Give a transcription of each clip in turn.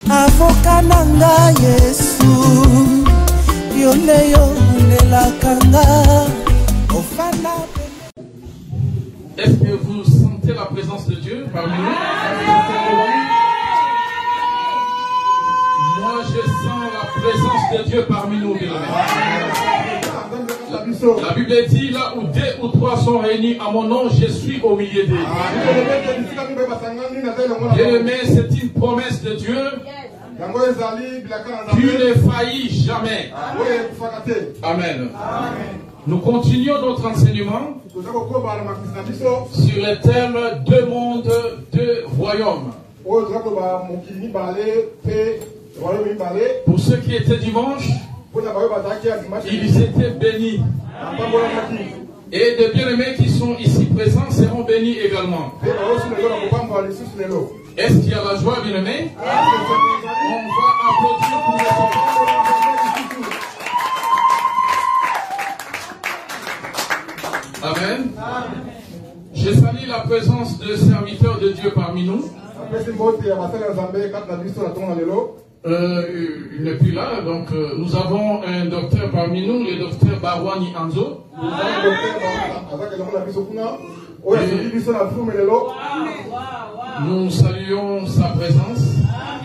Avocat nanga Yesu, yoneyo nelakanga, ofana. Est-ce que vous sentez la présence de Dieu parmi nous? Moi, je sens la présence de Dieu parmi nous, bien-aimés. La Bible dit, là où 2 ou 3 sont réunis à mon nom, je suis au milieu d'eux. Bien-aimés, c'est une promesse de Dieu qui ne faillit jamais. Amen. Nous continuons notre enseignement sur le thème 2 mondes, 2 royaumes. Pour ceux qui étaient dimanche, ils étaient bénis. Et des bien-aimés qui sont ici présents seront bénis également. Est-ce qu'il y a la joie, bien-aimés? On va applaudir pour les Amen. Je salue la présence de serviteurs de Dieu parmi nous. Il n'est plus là, donc nous avons un docteur parmi nous, le docteur Barwani Anzo. Nous saluons sa présence.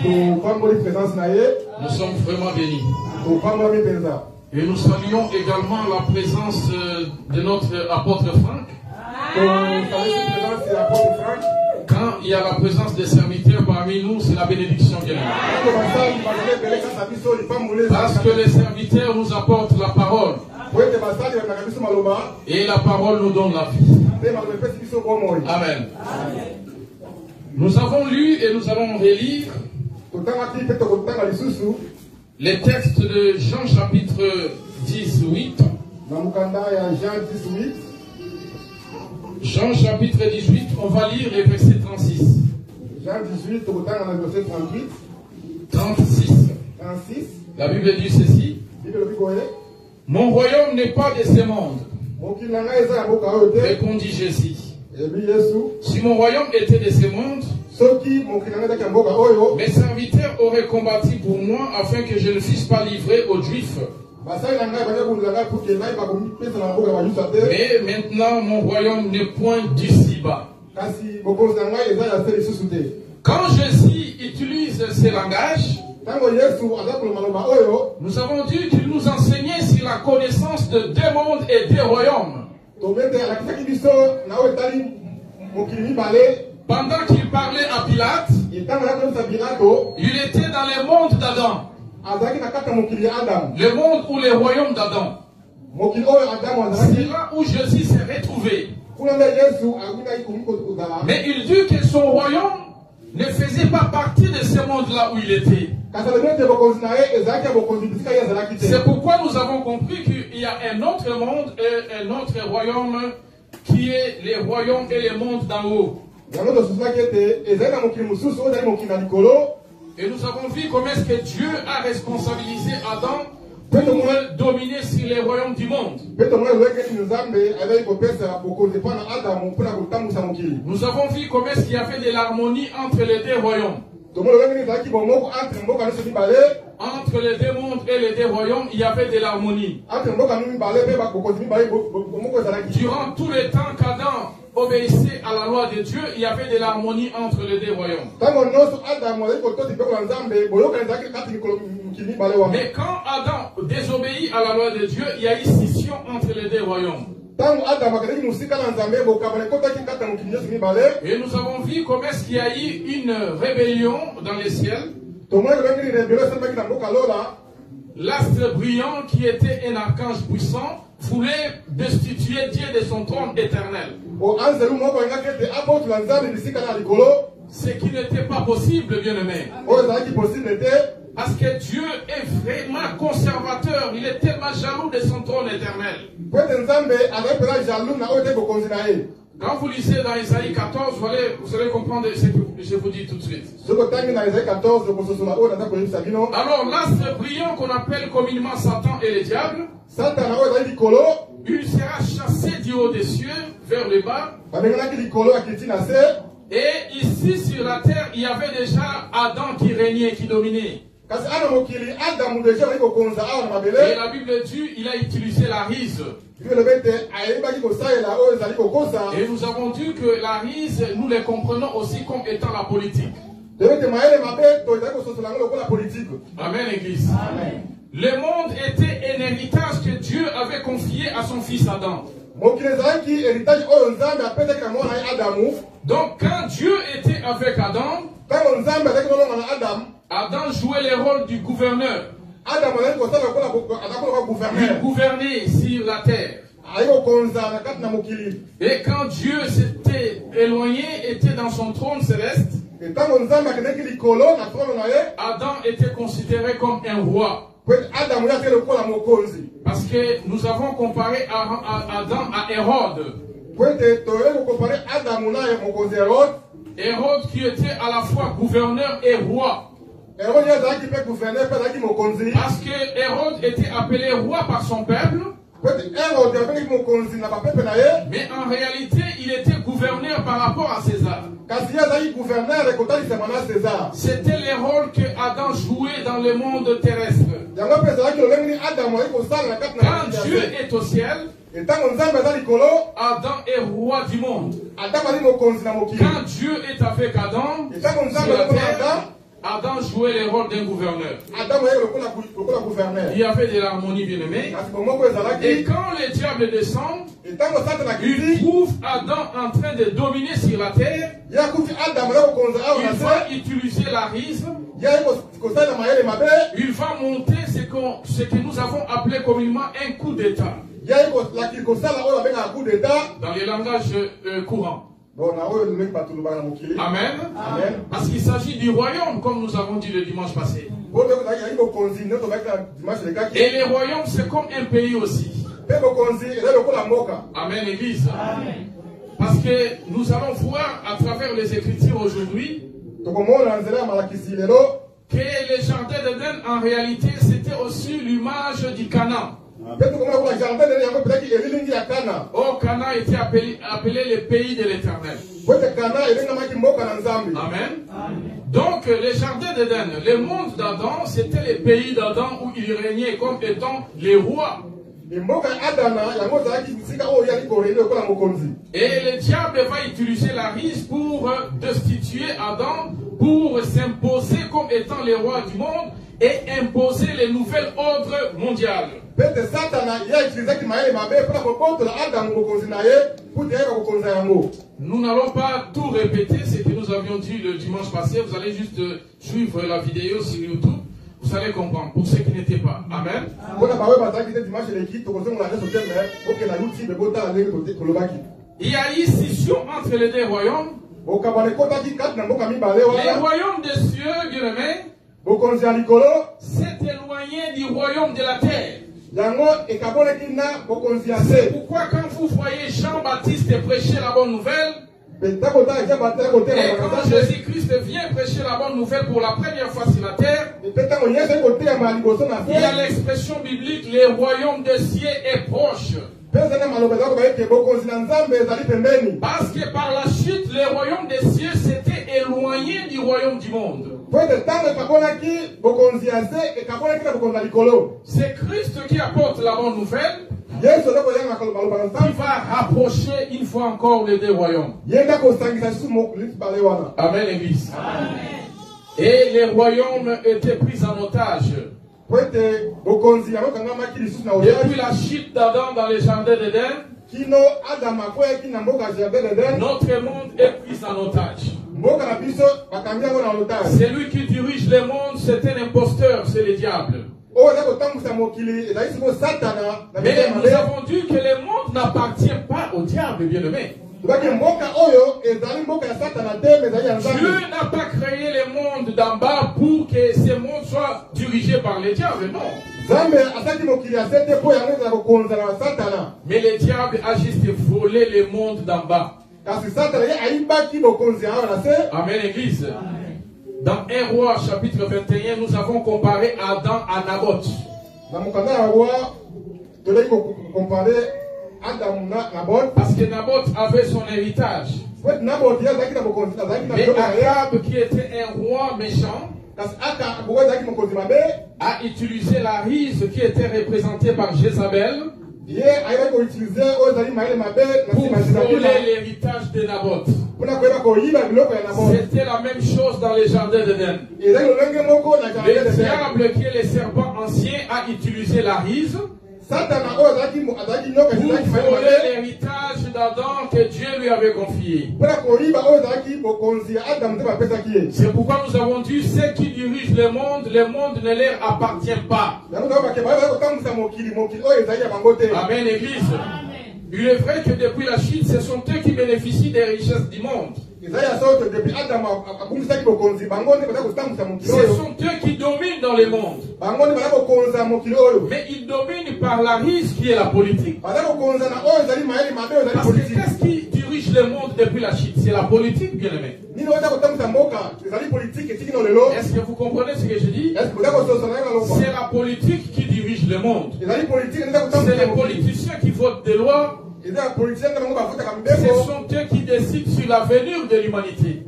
Nous sommes vraiment bénis. Et nous saluons également la présence de notre apôtre Franck. Quand il y a la présence des serviteurs parmi nous, c'est la bénédiction bien. Parce que les serviteurs nous apportent la parole. Et la parole nous donne la vie. Amen. Nous avons lu et nous allons relire les textes de Jean chapitre 18. Jean chapitre 18, on va lire les versets 36. Jean 18, verset 38. 36. La Bible dit ceci. Mon royaume n'est pas de ce monde. Répondit Jésus. Si mon royaume était de ce monde, mes serviteurs auraient combattu pour moi afin que je ne fusse pas livré aux Juifs. Mais maintenant, mon royaume n'est point d'ici-bas. Quand Jésus utilise ces langages, nous avons dit qu'il nous enseignait sur la connaissance de 2 mondes et 2 royaumes. Pendant qu'il parlait à Pilate, il était dans le monde d'Adam. Le monde ou le royaume d'Adam. C'est là où Jésus s'est retrouvé. Mais il dit que son royaume ne faisait pas partie de ce monde-là où il était. C'est pourquoi nous avons compris qu'il y a un autre monde et un autre royaume qui est les royaumes et les mondes d'en haut. Et nous avons vu comment est-ce que Dieu a responsabilisé Adam pour dominer sur les royaumes du monde. Nous avons vu comment est-ce qu'il y avait de l'harmonie entre les 2 royaumes. Entre les 2 mondes et les 2 royaumes, il y avait de l'harmonie. Durant tout le temps qu'Adam obéissait à la loi de Dieu, il y avait de l'harmonie entre les 2 royaumes. Mais quand Adam désobéit à la loi de Dieu, il y a eu scission entre les 2 royaumes. Et nous avons vu comment est-ce qu'il y a eu une rébellion dans les ciels. L'astre brillant, qui était un archange puissant, voulait destituer Dieu de son trône éternel. Ce qui n'était pas possible, bien-aimé. Parce que Dieu est vraiment conservateur. Il est tellement jaloux de son trône éternel. Quand vous lisez dans Isaïe 14, vous allez comprendre ce que je vous dis tout de suite. Alors l'astre brillant qu'on appelle communément Satan et le diable, il sera chassé du haut des cieux vers le bas. Et il ici sur la terre, il y avait déjà Adam qui régnait, qui dominait. Et la Bible dit, il a utilisé la rise. Et nous avons dit que la rise, nous les comprenons aussi comme étant la politique. Amen, Église. Amen. Le monde était un héritage que Dieu avait confié à son fils Adam. Donc quand Dieu était avec Adam, Adam jouait le rôle du gouverneur. Il gouvernait sur la terre. Et quand Dieu s'était éloigné, était dans son trône céleste, Adam était considéré comme un roi. Parce que nous avons comparé Adam à Hérode. Hérode qui était à la fois gouverneur et roi. Parce que Hérode était appelé roi par son peuple. Mais en réalité, il était gouverneur par rapport à César. C'était le rôle que Adam jouait dans le monde terrestre. Quand Dieu est au ciel, Adam est roi du monde. Quand Dieu est avec Adam, sur la terre, Adam jouait le rôle d'un gouverneur. Il y avait de l'harmonie, bien-aimée. Et quand le diable descend, il trouve Adam en train de dominer sur la terre. Il va utiliser la rise. Il va monter ce que nous avons appelé communément un coup d'État. Dans les langages courants. Amen. Amen. Parce qu'il s'agit du royaume, comme nous avons dit le dimanche passé. Et le royaume, c'est comme un pays aussi. Amen, Église. Amen. Parce que nous allons voir à travers les Écritures aujourd'hui que les jardins d'Éden, en réalité, c'était aussi l'image du Canaan. Oh, Canaan était appelé le pays de l'Éternel. Amen. Donc, les jardins d'Éden, le monde d'Adam, c'était le pays d'Adam où il régnait comme étant les rois. Et le diable va utiliser la rise pour destituer Adam, pour s'imposer comme étant les rois du monde et imposer les nouvelles ordres mondiales. Nous n'allons pas tout répéter ce que nous avions dit le dimanche passé. Vous allez juste suivre la vidéo sur YouTube. Vous allez comprendre, pour ceux qui n'étaient pas. Amen. Il y a eu scission entre les deux royaumes. Les royaumes des cieux, bien-aimés, s'est éloigné du royaume de la terre. C'est pourquoi quand vous voyez Jean-Baptiste prêcher la bonne nouvelle, et quand Jésus-Christ vient prêcher la bonne nouvelle pour la première fois sur la terre, il y a l'expression biblique, le royaume des cieux est proche. Parce que par la suite, le royaume des cieux s'était éloigné du royaume du monde. C'est Christ qui apporte la bonne nouvelle. Il va rapprocher une fois encore les deux royaumes. Amen, Église. Amen. Et les royaumes étaient pris en otage. Depuis la chute d'Adam dans les jardins d'Éden, notre monde est pris en otage. C'est lui qui dirige le monde, c'est un imposteur, c'est le diable. Mais nous avons dit que le monde n'appartient pas au diable, bien-aimé. Dieu n'a pas créé le monde d'en bas pour que ce monde soit dirigé par le diable, non. Mais le diable a juste volé le monde d'en bas. Amen, Église. Dans 1 Roi chapitre 21, nous avons comparé Adam à Naboth. Parce que Naboth avait son héritage. Mais Akab, qui était un roi méchant, a utilisé la rise qui était représentée par Jézabel pour voler l'héritage de Naboth. C'était la même chose dans les jardins d'Éden. Le diable, qui est le serpent ancien, a utilisé la rise pour voler l'héritage d'Adam que Dieu lui avait confié. C'est pourquoi nous avons dit, ceux qui dirigent le monde ne leur appartient pas. Amen, Église. Il est vrai que depuis la chute, ce sont eux qui bénéficient des richesses du monde. Ce sont eux qui dominent dans le monde. Mais ils dominent par la rise qui est la politique. Parce que qu'est-ce qui dirige le monde depuis la chute? C'est la politique, bien aimé. Est-ce que vous comprenez ce que je dis? C'est la politique qui dirige le monde. C'est les politiciens qui votent des lois. Ce sont eux qui décident sur l'avenir de l'humanité.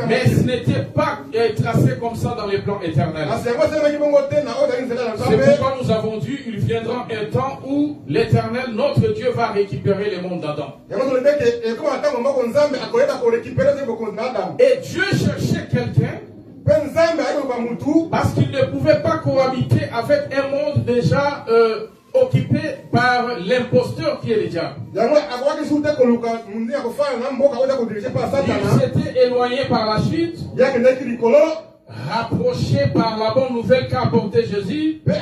Mais ce n'était pas tracé comme ça dans les plans éternels. C'est pourquoi nous avons dit, il viendra un temps où l'Éternel, notre Dieu, va récupérer le monde d'Adam. Et Dieu cherchait quelqu'un parce qu'il ne pouvait pas cohabiter avec un monde déjà occupé par l'imposteur qui est le diable. Il s'était éloigné par la chute, rapproché par la bonne nouvelle qu'a apporté Jésus. Mais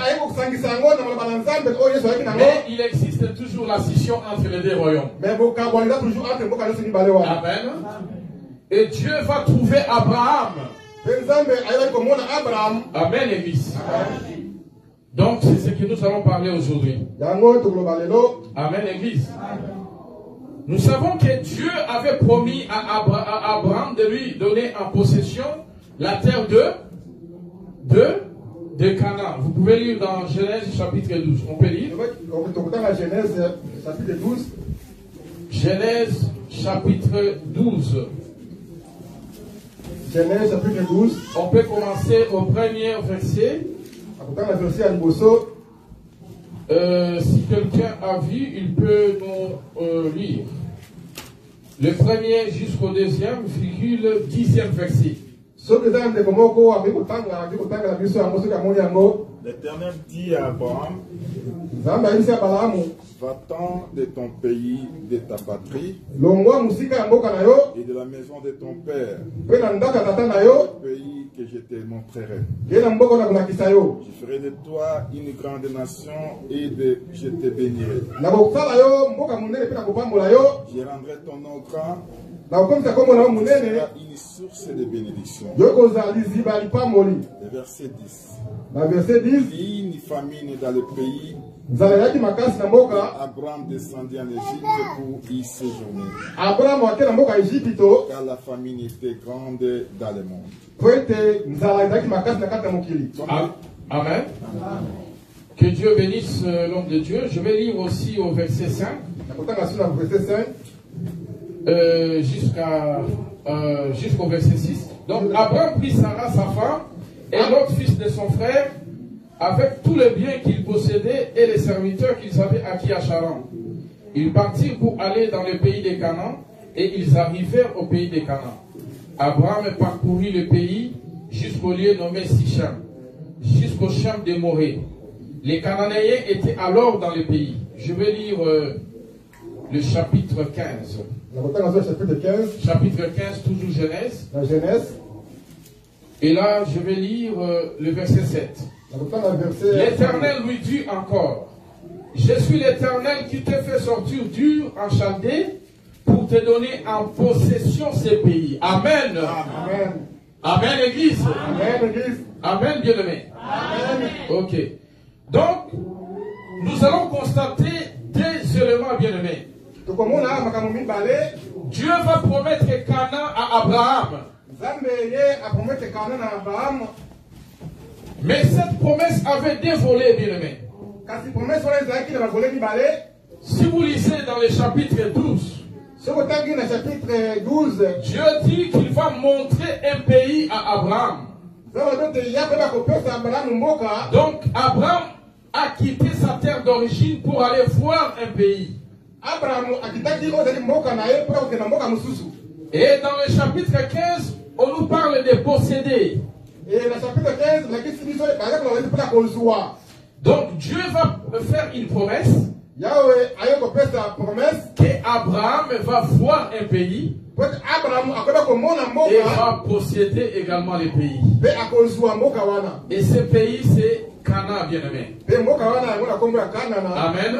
il existe toujours la scission entre les deux royaumes. Amen. Et Dieu va trouver Abraham. Amen, Église. Donc, c'est ce que nous allons parler aujourd'hui. Amen, Église. Nous savons que Dieu avait promis à Abraham de lui donner en possession la terre de Canaan. Vous pouvez lire dans Genèse chapitre 12. On peut lire? Genèse chapitre 12. Genèse chapitre 12. Genèse chapitre 12. On peut commencer au premier verset. Si quelqu'un a vu, il peut nous lire. Le premier jusqu'au deuxième, virgule, 10e verset. L'Éternel dit à Abraham, va-t'en de ton pays, de ta patrie, et de la maison de ton père, au pays que je te montrerai. Je ferai de toi une grande nation et je te bénirai. Je rendrai ton nom grand. Tu seras une source de bénédiction. Le verset 10. Ni une famine dans le pays. Abraham descendit en Égypte pour y séjourner. Car la famine était grande dans le monde. Amen. Que Dieu bénisse l'homme de Dieu. Je vais lire aussi au verset 5. Jusqu'au verset 6. Donc Abraham prit Sarah, sa femme, et l'autre fils de son frère, avec tous les biens qu'ils possédaient et les serviteurs qu'ils avaient acquis à Charan. Ils partirent pour aller dans le pays des Canaan, et ils arrivèrent au pays des Canaan. Abraham parcourut le pays jusqu'au lieu nommé Sichem, jusqu'au champ de Morée. Les Cananéens étaient alors dans le pays. Je vais lire le chapitre 15. Chapitre 15, toujours Genèse. La Genèse. Et là, je vais lire le verset 7. L'Éternel lui dit encore, je suis l'Éternel qui te fait sortir d'Ur en Chaldée pour te donner en possession ces pays. Amen. Amen. Amen, Église. Amen, Église. Amen, bien-aimé. Amen. Ok. Donc, nous allons constater des éléments, bien-aimés. Dieu va promettre Canaan à Abraham. Mais cette promesse avait des volets, bien-aimés. Si vous lisez dans le chapitre 12, Dieu dit qu'il va montrer un pays à Abraham. Donc Abraham a quitté sa terre d'origine pour aller voir un pays. Et dans le chapitre 15, on nous parle de posséder. Donc Dieu va faire une promesse qu'Abraham va voir un pays et va posséder également les pays. Et ce pays, c'est Canaan, bien-aimé. Amen.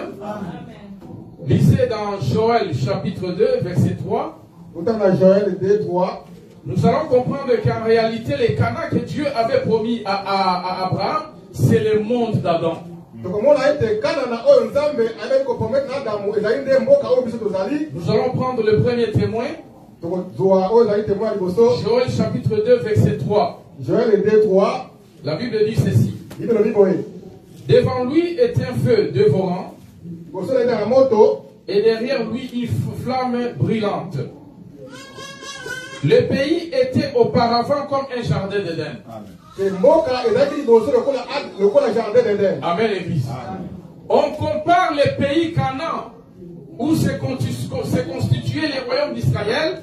Lisez dans Joël chapitre 2, verset 3. Nous allons comprendre qu'en réalité, les Canaan que Dieu avait promis à Abraham, c'est le monde d'Adam. Nous allons prendre le premier témoin. Joël chapitre 2, verset 3. La Bible dit ceci. Devant lui est un feu dévorant, et derrière lui une flamme brûlante. Le pays était auparavant comme un jardin d'Éden. Amen, Église. On compare les pays Canaan où se constituaient les royaumes d'Israël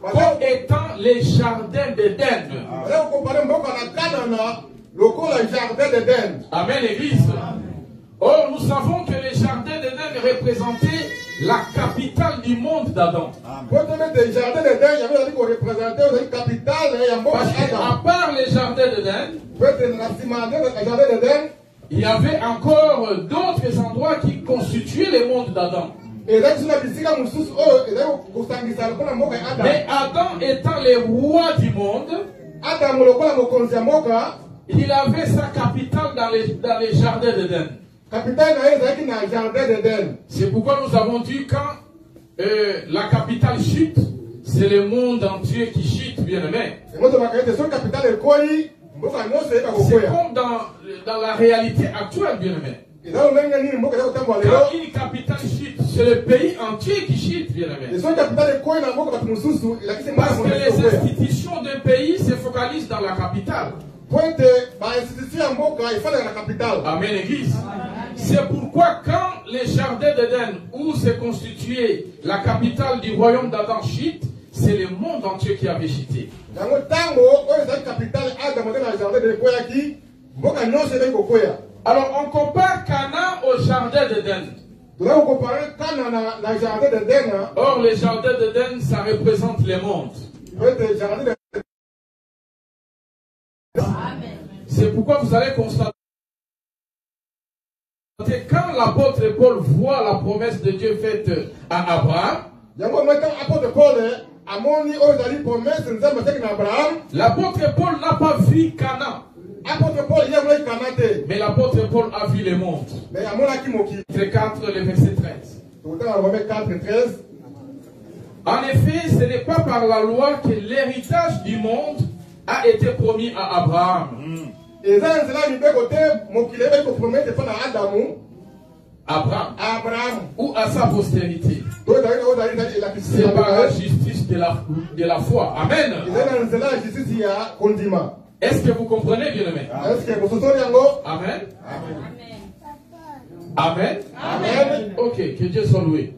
comme étant les jardins d'Éden. Amen, Église. Or, nous savons que les jardins d'Éden représentaient la capitale du monde d'Adam. Parce qu'à part les jardins d'Éden, il y avait encore d'autres endroits qui constituaient le monde d'Adam. Mais Adam étant le roi du monde, il avait sa capitale dans les jardins d'Éden. C'est pourquoi nous avons dit quand la capitale chute, c'est le monde entier qui chute, bien aimé. C'est comme dans la réalité actuelle, bien aimé. Quand une capitale chute, c'est le pays entier qui chute, bien aimé. Parce que les institutions d'un pays se focalisent dans la capitale. Amen, Église. C'est pourquoi quand les jardins d'Éden, où se constituait la capitale du royaume d'Adam, chute, c'est le monde entier qui avait chuté. Alors on compare Canaan au jardin d'Éden. Or les jardins d'Éden, ça représente le monde. C'est pourquoi vous allez constater quand l'apôtre Paul voit la promesse de Dieu faite à Abraham, l'apôtre Paul n'a pas vu Canaan. Mais l'apôtre Paul a vu le monde. Chapitre 4, le verset 13. En effet, ce n'est pas par la loi que l'héritage du monde a été promis à Abraham. Abraham ou à sa postérité. C'est par la justice de la foi. Amen. Est-ce que vous comprenez, bien-aimé? Amen. Amen. Amen. Ok, que Dieu soit loué.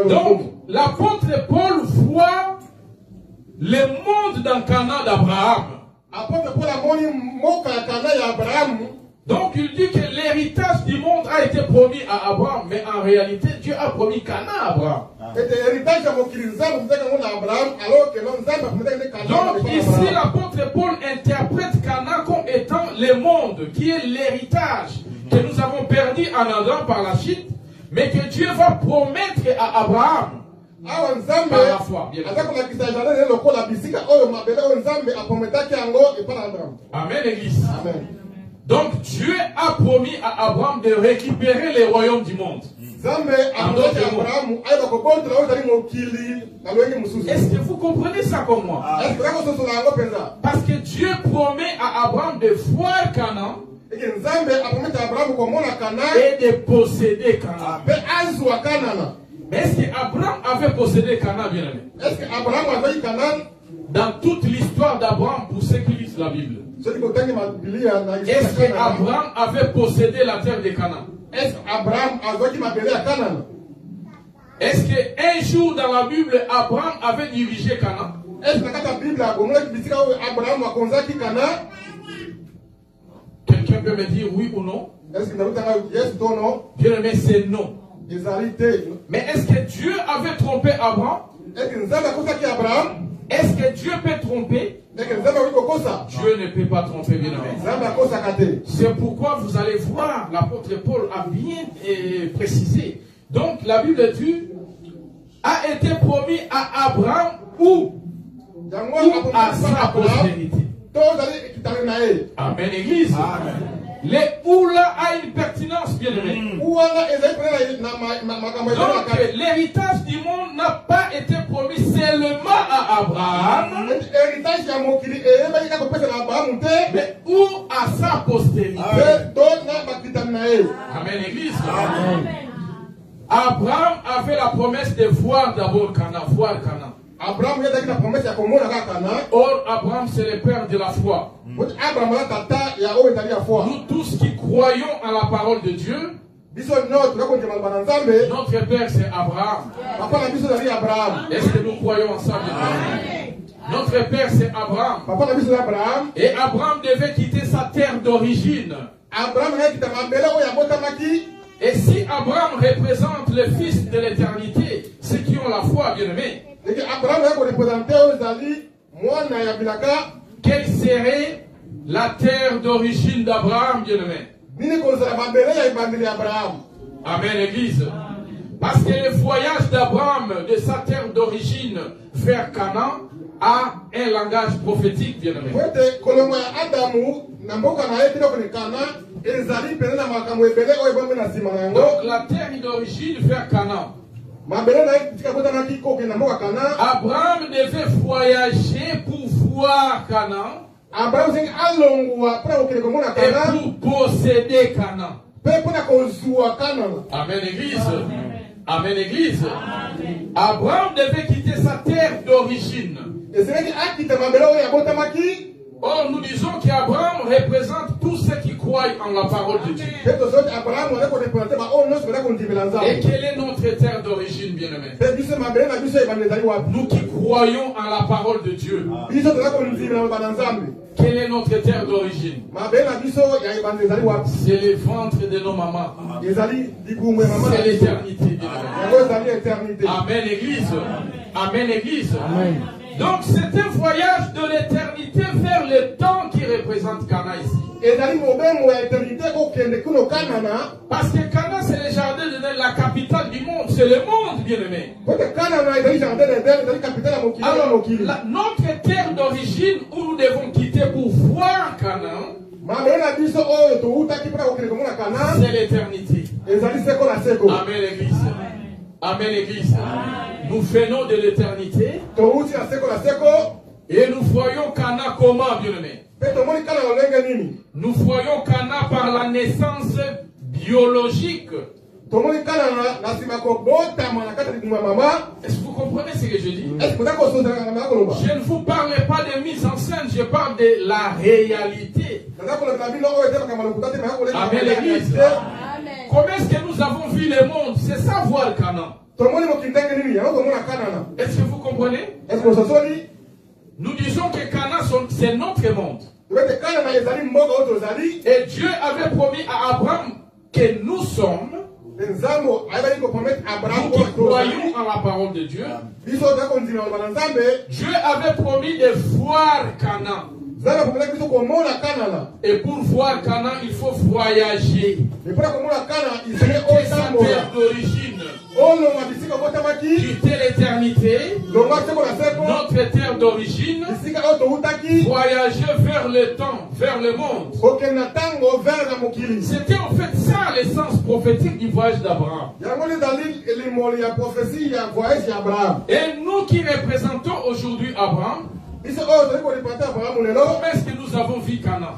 Donc, l'apôtre Paul voit le monde dans Canaan d'Abraham. Donc il dit que l'héritage du monde a été promis à Abraham, mais en réalité Dieu a promis Canaan à Abraham. Donc ici l'apôtre Paul interprète Canaan comme étant le monde, qui est l'héritage que nous avons perdu en Adam par la chute, mais que Dieu va promettre à Abraham. Par la foi, bien Amen, Église. Amen. Donc Dieu a promis à Abraham de récupérer les royaumes du monde. Est-ce que vous comprenez ça comme moi? Parce que Dieu promet à Abraham de voir Canaan et de posséder Canaan. Mais est-ce qu'Abraham avait possédé Canaan, bien aimé? Est-ce qu'Abraham avait eu Canaan? Dans toute l'histoire d'Abraham, pour ceux qui lisent la Bible, est-ce qu'Abraham avait possédé la terre de Canaan? Est-ce qu'Abraham avait eu Canaan? Est-ce qu'un jour dans la Bible, Abraham avait dirigé Canaan? Est-ce que la Bible Abraham a conduit Canaan? Quelqu'un peut me dire oui ou non? Est-ce que yes ou non? Bien aimé, c'est non. Mais est-ce que Dieu avait trompé Abraham? Est-ce que Dieu peut tromper? Dieu ne peut pas tromper, bien aimé. C'est pourquoi vous allez voir, l'apôtre Paul a bien précisé. Donc la Bible dit, a été promis à Abraham ou à sa postérité. Amen, Église. Amen. Les ou là a une pertinence, bien aimé. Donc l'héritage du monde n'a pas été promis seulement à Abraham, mais ou à sa postérité. Amen, Église. Amen. Abraham avait la promesse de voir d'abord Canaan, voir Canaan. Or, Abraham, c'est le père de la foi. Nous tous qui croyons à la parole de Dieu, notre père c'est Abraham. Est-ce que nous croyons en ça? Notre père c'est Abraham. Et Abraham devait quitter sa terre d'origine. Et si Abraham représente le Fils de l'éternité, ceux qui ont la foi, bien aimés, quelle serait la terre d'origine d'Abraham, bien aimé? Amen, Église. Parce que le voyage d'Abraham de sa terre d'origine vers Canaan a un langage prophétique, bien aimé. Donc la terre d'origine vers Canaan. Abraham devait voyager pour voir Canaan et pour posséder Canaan. Amen, Église. Amen, Église. Abraham devait quitter sa terre d'origine. Or, nous disons qu'Abraham représente tous ceux qui croient en la parole de Dieu. Et quelle est notre terre d'origine, bien-aimé? Nous qui croyons en la parole de Dieu. Quelle est notre terre d'origine? C'est le ventre de nos mamans. C'est l'éternité. Amen, Église. Amen, Église. Amen. Donc c'est un voyage de l'éternité vers le temps qui représente Canaan ici. Parce que Canaan c'est le jardin de la capitale du monde, c'est le monde, bien aimé. Alors, notre terre d'origine où nous devons quitter pour voir Canaan, c'est l'éternité. Amen, Église. Amen, Église. Nous venons de l'éternité et nous voyons Canaan comment, bien aimé? Nous voyons Canaan par la naissance biologique. Est-ce que vous comprenez ce que je dis? Je ne vous parle pas de mise en scène, je parle de la réalité. Amen, l'Église. Comment est-ce que nous avons vu le monde? C'est ça voir Canaan. Est-ce que vous comprenez? Nous disons que Canaan c'est notre monde. Et Dieu avait promis à Abraham que nous sommes, nous qui croyons en la parole de Dieu, Dieu avait promis de voir Canaan. Et pour voir Canaan, il faut voyager. Quitter sa terre d'origine. Quitter l'éternité. Notre terre d'origine. Voyager vers le temps, vers le monde. C'était en fait ça l'essence prophétique du voyage d'Abraham. Et nous qui représentons aujourd'hui Abraham, comment est-ce que nous avons vu Canaan?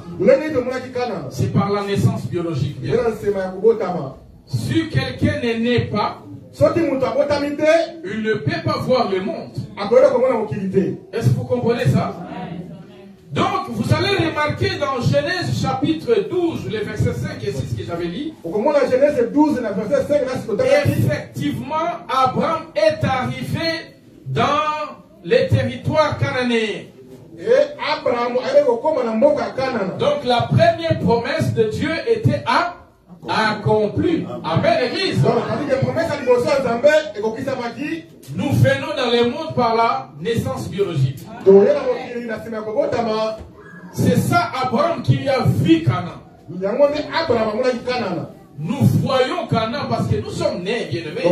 C'est par la naissance biologique. Si quelqu'un n'est né pas, il ne peut pas voir le monde. Est-ce que vous comprenez ça? Donc, vous allez remarquer dans Genèse chapitre 12, les versets 5 et 6 que j'avais dit. Effectivement, Abraham est arrivé dans les territoires cananéens. Donc, la première promesse de Dieu était accomplie. Amen, l'église. Nous venons dans le monde par la naissance biologique. C'est ça Abraham qui a vu Canaan. Nous voyons Canaan parce que nous sommes nés, bien-aimés.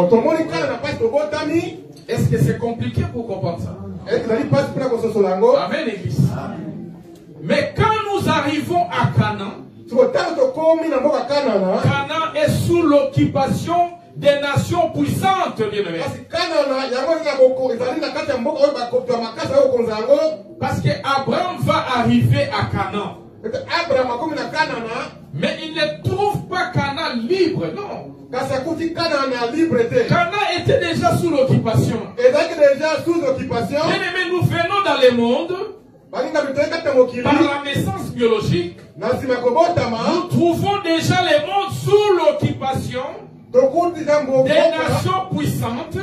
Est-ce que c'est compliqué pour comprendre ça? Amen, l'église. Mais quand nous arrivons à Canaan, Canaan est sous l'occupation des nations puissantes, bien-aimés. Parce que Abraham va arriver à Canaan. Mais il ne trouve pas Canaan libre, non. Canaan était déjà sous l'occupation. Bien-aimés, nous venons dans le monde par la naissance biologique. Nous trouvons déjà le monde sous l'occupation des nations puissantes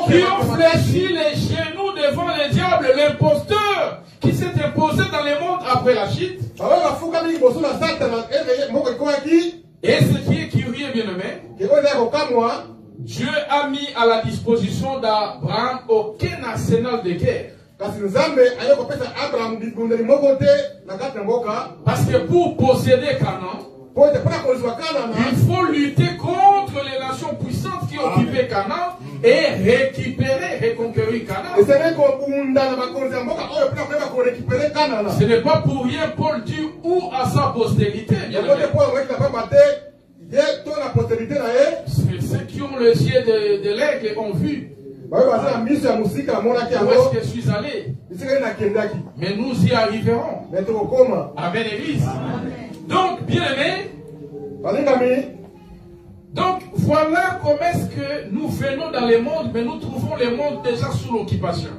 qui ont fléchi les genoux devant le diable, l'imposteur qui s'est imposé dans le monde après la chute. Et ce qui est curieux, bien-aimé, Dieu a mis à la disposition d'Abraham aucun arsenal de guerre. Parce que pour posséder Canaan, il faut lutter contre les nations puissantes qui occupaient Canaan et reconquérir Canaan. Ce n'est pas pour rien Paul dit ou à sa postérité. Ceux qui ont les yeux de l'aigle ont vu. Où est-ce que je suis allé? Mais nous y arriverons. Amen, l'église. Donc, bien aimé, donc voilà comment est-ce que nous venons dans le monde, mais nous trouvons le monde déjà sous l'occupation.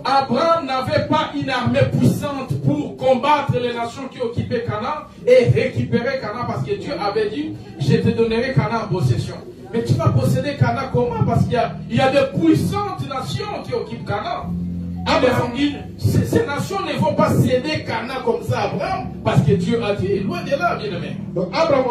Abraham n'avait pas une armée puissante pour combattre les nations qui occupaient Canaan et récupérer Canaan, parce que Dieu avait dit, je te donnerai Canaan en possession. Mais tu vas posséder Canaan comment? Parce qu'il y a de puissantes nations qui occupent Canaan. Ces nations ne vont pas céder Canaan comme ça à Abraham, parce que Dieu a dit, loin de là, bien aimé. Donc Abraham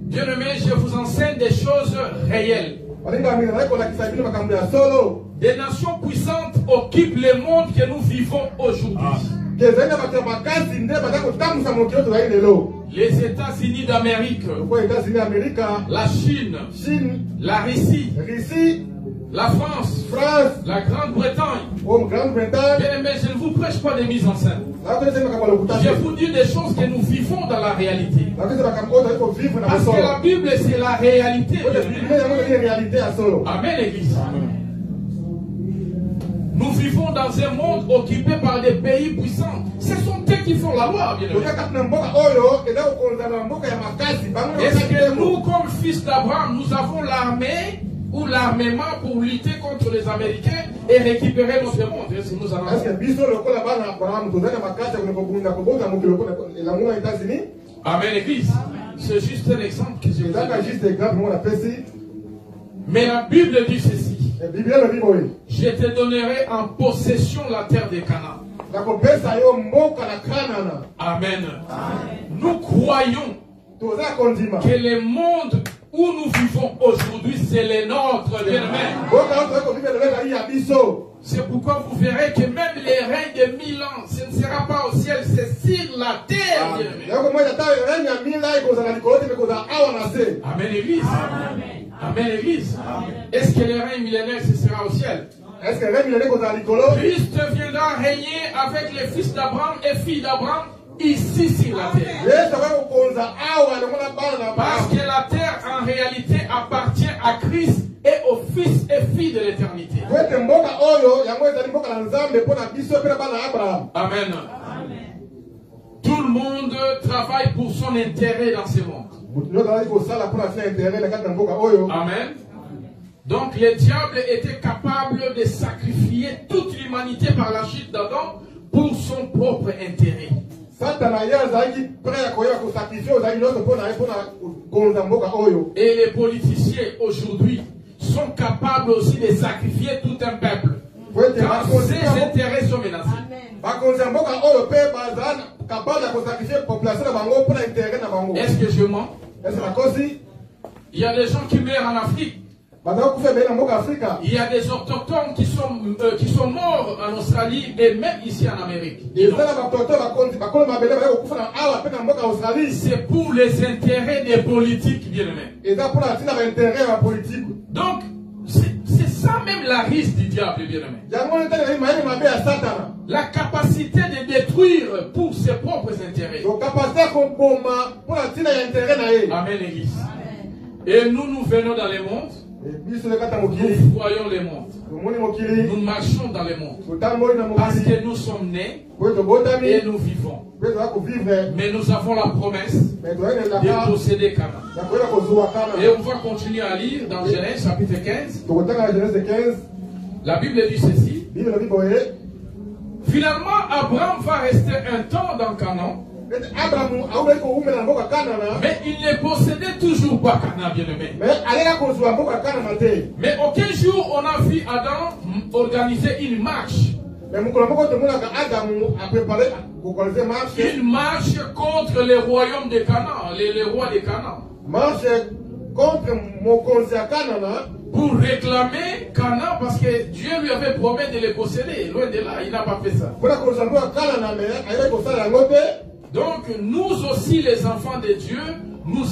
bien aimé, je vous enseigne des choses réelles. Des nations puissantes occupent le monde que nous vivons aujourd'hui. Les États-Unis d'Amérique, la Chine, la Russie, la France, la Grande-Bretagne. Bien aimé, je ne vous prêche pas des mises en scène. Je vous dis des choses que nous vivons dans la réalité. Parce que la Bible, c'est la réalité. Amen, l'église. Nous vivons dans un monde occupé par des pays puissants. Ce sont eux qui font la loi, bien aimé. Est-ce que nous, comme fils d'Abraham, nous avons l'armée ou l'armement pour lutter contre les Américains et récupérer notre monde? Est-ce que nous allons... Amen, l'église. C'est juste un exemple que je vous donne. Mais la Bible dit ceci. Je te donnerai en possession la terre de Canaan. Amen. Nous croyons que le monde où nous vivons aujourd'hui, c'est le nôtre, bien-aimé. C'est pourquoi vous verrez que même les règnes de 1000 ans, ce ne sera pas au ciel, c'est sur la terre, bien-aimé. Amen, l'église. Amen, l'église. Est-ce que le règne millénaire, ce sera au ciel? Christ viendra régner avec les fils d'Abraham et filles d'Abraham ici sur la terre. Parce que la terre en réalité appartient à Christ et aux fils et défi de l'éternité. Amen. Tout le monde travaille pour son intérêt dans ce monde. Amen. Donc le diable était capable de sacrifier toute l'humanité par la chute d'Adam pour son propre intérêt. Et les politiciens aujourd'hui sont capables aussi de sacrifier tout un peuple quand ses intérêts sont menacés. Est-ce que je mens? Il y a des gens qui meurent en Afrique. Il y a des autochtones qui sont morts en Australie et même ici en Amérique. C'est pour les intérêts des politiques, bien-aimés. Donc, c'est ça même la risque du diable, bien-aimé. La capacité de détruire pour ses propres intérêts. Amen, Église. Et nous venons dans le monde. Nous voyons le monde. Nous marchons dans le monde. Parce que nous sommes nés et nous vivons. Mais nous avons la promesse de posséder Canaan. Et on va continuer à lire dans Genèse chapitre 15. La Bible dit ceci. Finalement, Abraham va rester un temps dans Canaan. Mais il ne possédait toujours pas Canaan, bien-aimé. Mais aucun jour on a vu Adam organiser une marche. Une marche contre les royaumes de Canaan, les rois de Canaan. Pour réclamer Canaan parce que Dieu lui avait promis de les posséder. Loin de là, il n'a pas fait ça. Donc nous aussi les enfants de Dieu, nous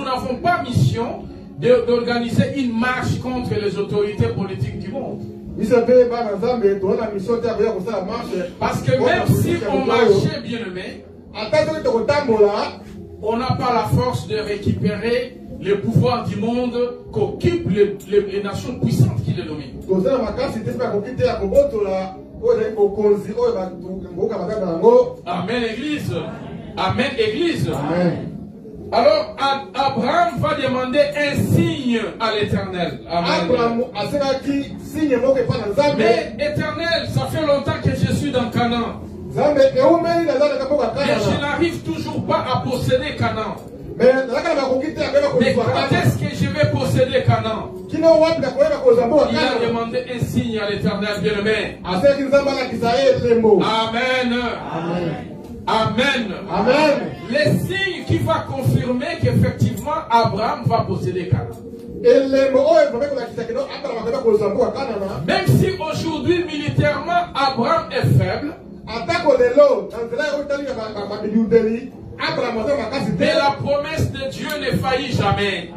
n'avons pas mission d'organiser une marche contre les autorités politiques du monde. Parce que même si on marchait, bien-aimé, on n'a pas la force de récupérer le pouvoir du monde qu'occupent les nations puissantes qui les dominent. Amen, Église. Amen, Église. Amen. Alors, Abraham va demander un signe à l'Éternel. Mais Éternel, ça fait longtemps que je suis dans Canaan. Mais je n'arrive toujours pas à posséder Canaan. Mais quand est-ce que je vais posséder Canaan? Il a demandé un signe à l'Éternel, bien-aimé. Amen. Amen. Amen. Le signe qui va confirmer qu'effectivement Abraham va posséder Canaan. Même si aujourd'hui militairement Abraham est faible, mais la promesse de Dieu ne faillit jamais.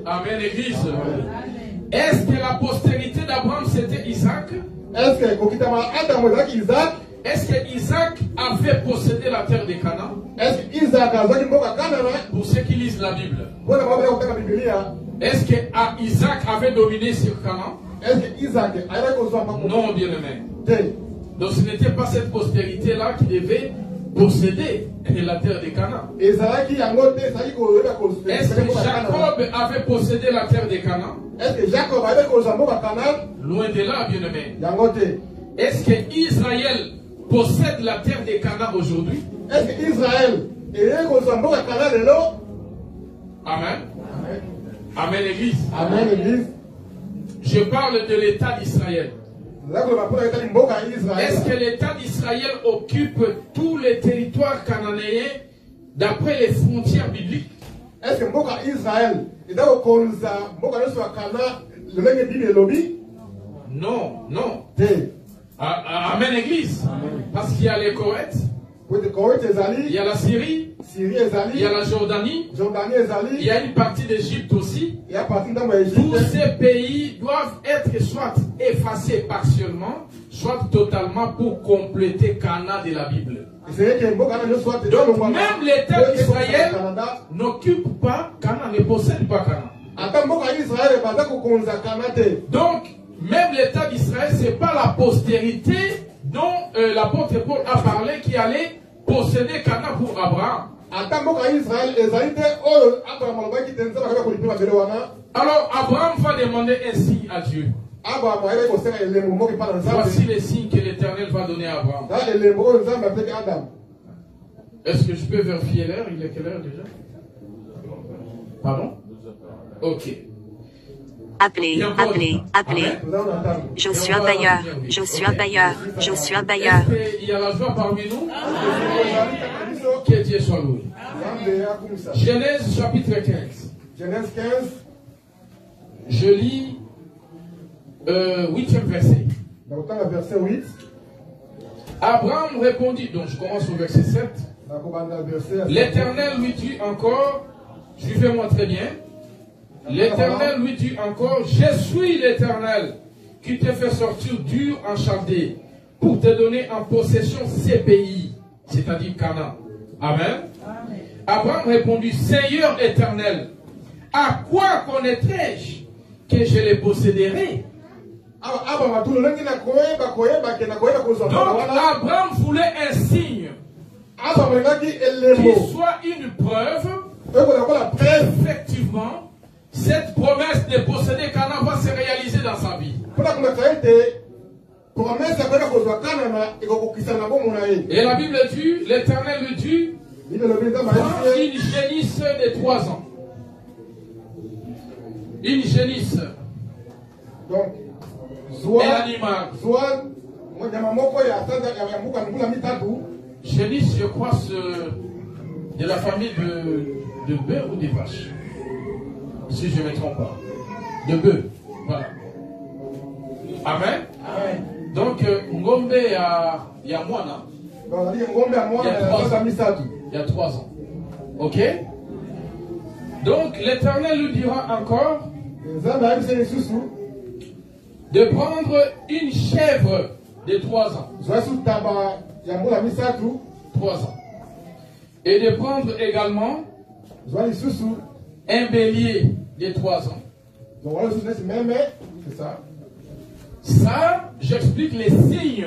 Amen, Église. Est-ce que la postérité d'Abraham c'était Isaac? Est-ce que Isaac avait possédé la terre de Canaan? Pour ceux qui lisent la Bible. Est-ce que Isaac avait dominé sur Canaan? Non, bien-aimé. Donc ce n'était pas cette postérité-là qui devait posséder la terre de Canaan. Est-ce que Jacob avait possédé la terre de Canaan? Loin de là, bien-aimé. Est-ce que Israël possède la terre de Canaan aujourd'hui? Est-ce que Israël Amen. Amen, Église. Amen, Église. Je parle de l'État d'Israël. Est-ce que l'État d'Israël occupe tous les territoires cananéens d'après les frontières bibliques? Est-ce que Israël non, non. Amen, Église. Parce qu'il y a les Corinthes, il y a la Syrie, il y a la Jordanie, il y a une partie d'Égypte aussi. Tous ces pays doivent être soit effacés partiellement, soit totalement pour compléter Canaan de la Bible. Donc même l'État d'Israël n'occupe pas Canaan, ne possède pas Canaan. Donc, même l'État d'Israël, ce n'est pas la postérité dont l'apôtre Paul a parlé qui allait posséder Canaan pour Abraham. Alors, Abraham va demander un signe à Dieu. Voici les signes que l'Éternel va donner à Abraham. Est-ce que je peux vérifier l'heure? Il est quelle heure déjà? Pardon? Ok. Appelez. Je suis un bailleur. Est-ce qu'il y a la joie parmi nous? Que Dieu soit loué. Genèse chapitre 15. Genèse 15. Je lis 8e verset. Dans le verset 8. Abraham répondit, donc je commence au verset 7. L'Éternel lui dit encore, suivez-moi très bien. L'Éternel lui dit encore, je suis l'Éternel qui te fait sortir d'Ur en Chaldée pour te donner en possession ces pays, c'est-à-dire Canaan. Amen. Amen. Abraham répondit, Seigneur éternel, à quoi connaîtrai-je que je les posséderai? Donc Abraham voulait un signe qui soit une preuve effectivement cette promesse de posséder Canaan va se réaliser dans sa vie. Et la Bible dit, l'Éternel lui dit, prends une génisse de 3 ans. Une génisse. Donc, un animal. Génisse, je crois, de la famille de bœufs ou des vaches. Si je ne me trompe pas. De bœufs. Voilà. Amen. Amen. Donc, Ngombe, il y a moine. Il y a 3 ans. Ok? Donc, l'Éternel lui dira encore de prendre une chèvre de 3 ans. 3 ans. Et de prendre également un bélier de 3 ans. Ça, j'explique les signes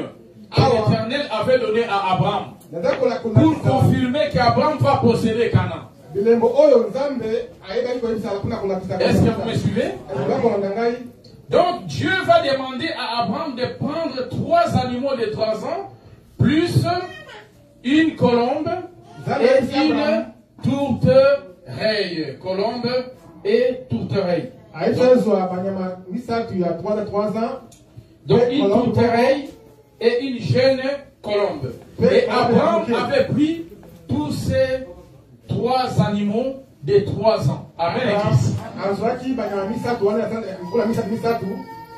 que l'Éternel avait donné à Abraham pour confirmer qu'Abraham va posséder Canaan. Est-ce que vous me suivez? Donc Dieu va demander à Abraham de prendre 3 animaux de 3 ans, plus une colombe et une tourterelle. Colombe et tourterelle. Donc une tourterelle et une jeune colombe. Et Abraham avait pris tous ces 3 animaux de 3 ans. Amen.